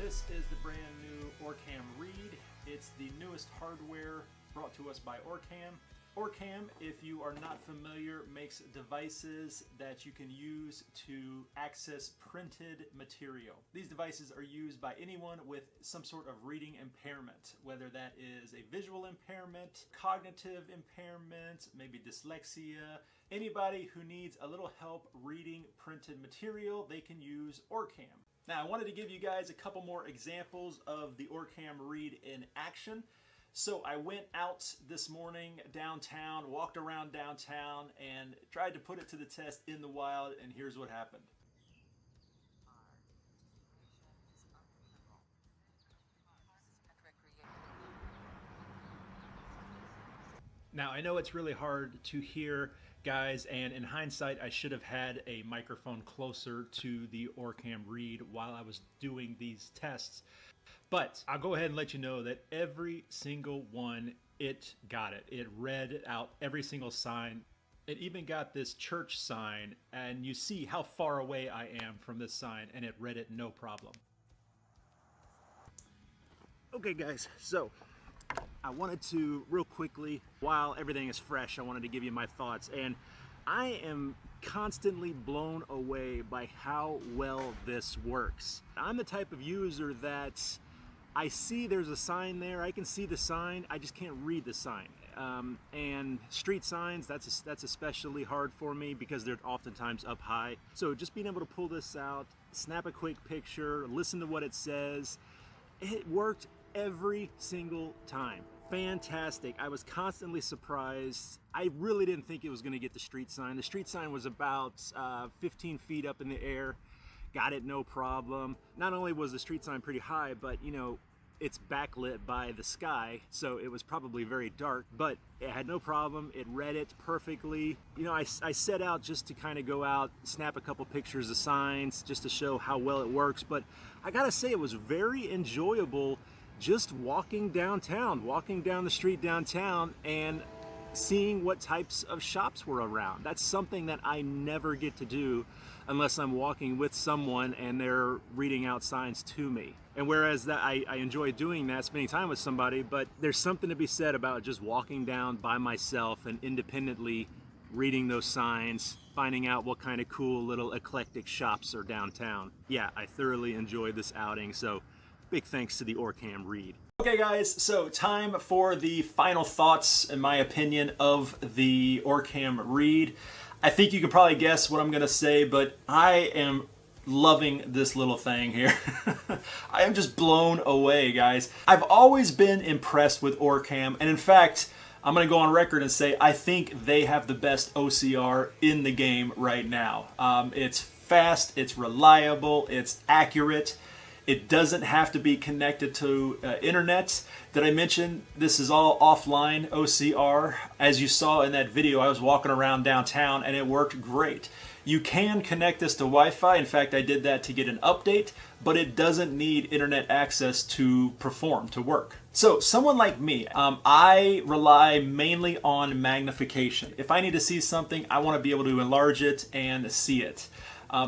This is the brand new OrCam Read. It's the newest hardware brought to us by OrCam. OrCam, if you are not familiar, makes devices that you can use to access printed material. These devices are used by anyone with some sort of reading impairment, whether that is a visual impairment, cognitive impairment, maybe dyslexia. Anybody who needs a little help reading printed material, they can use OrCam. Now, I wanted to give you guys a couple more examples of the OrCam Read in action. So I went out this morning downtown, walked around downtown, and tried to put it to the test in the wild, and here's what happened. Now, I know it's really hard to hear, guys, and in hindsight, I should have had a microphone closer to the OrCam Read while I was doing these tests. But I'll go ahead and let you know that every single one, it got it. It read out every single sign. It even got this church sign, and you see how far away I am from this sign, and it read it no problem. Okay, guys, so I wanted to, real quickly, while everything is fresh, I wanted to give you my thoughts. And I am constantly blown away by how well this works. I'm the type of user that I see there's a sign there, I can see the sign, I just can't read the sign. And street signs, that's especially hard for me because they're oftentimes up high. So just being able to pull this out, snap a quick picture, listen to what it says, it worked every single time. Fantastic. I was constantly surprised. I really didn't think it was going to get the street sign. The street sign was about 15 feet up in the air. Got it no problem. Not only was the street sign pretty high, but you know, it's backlit by the sky, so it was probably very dark, but it had no problem. It read it perfectly. You know, I set out just to kind of go out, snap a couple pictures of signs, just to show how well it works, but I gotta say it was very enjoyable just walking downtown, walking down the street downtown and seeing what types of shops were around. That's something that I never get to do unless I'm walking with someone and they're reading out signs to me. And whereas that I enjoy doing that, spending time with somebody, but there's something to be said about just walking down by myself and independently reading those signs, finding out what kind of cool little eclectic shops are downtown. Yeah, I thoroughly enjoyed this outing, so big thanks to the OrCam Read. Okay guys, so time for the final thoughts, in my opinion, of the OrCam Read. I think you could probably guess what I'm gonna say, but I am loving this little thing here. I am just blown away, guys. I've always been impressed with OrCam, and in fact, I'm gonna go on record and say I think they have the best OCR in the game right now. It's fast, it's reliable, it's accurate. It doesn't have to be connected to internet. Did I mention this is all offline OCR? As you saw in that video, I was walking around downtown and it worked great. You can connect this to Wi-Fi. In fact, I did that to get an update, but it doesn't need internet access to perform, to work. So someone like me, I rely mainly on magnification. If I need to see something, I want to be able to enlarge it and see it.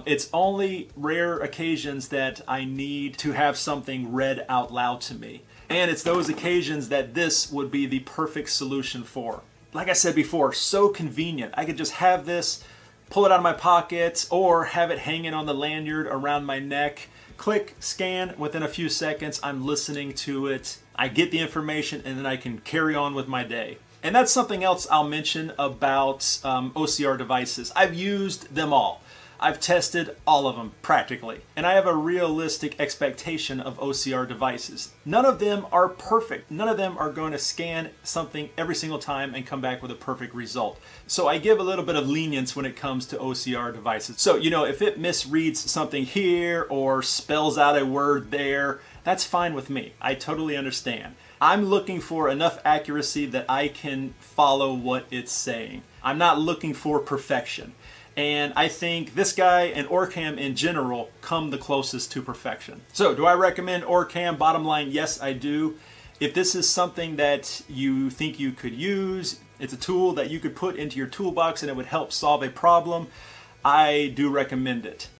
It's only rare occasions that I need to have something read out loud to me. And it's those occasions that this would be the perfect solution for. Like I said before, so convenient. I could just have this, pull it out of my pocket, or have it hanging on the lanyard around my neck. Click, scan, within a few seconds, I'm listening to it. I get the information, and then I can carry on with my day. And that's something else I'll mention about OCR devices. I've used them all. I've tested all of them, practically, and I have a realistic expectation of OCR devices. None of them are perfect. None of them are going to scan something every single time and come back with a perfect result. So I give a little bit of lenience when it comes to OCR devices. So, you know, if it misreads something here or spells out a word there, that's fine with me. I totally understand. I'm looking for enough accuracy that I can follow what it's saying. I'm not looking for perfection. And I think this guy and OrCam in general come the closest to perfection. So do I recommend OrCam? Bottom line, yes, I do. If this is something that you think you could use, it's a tool that you could put into your toolbox and it would help solve a problem, I do recommend it.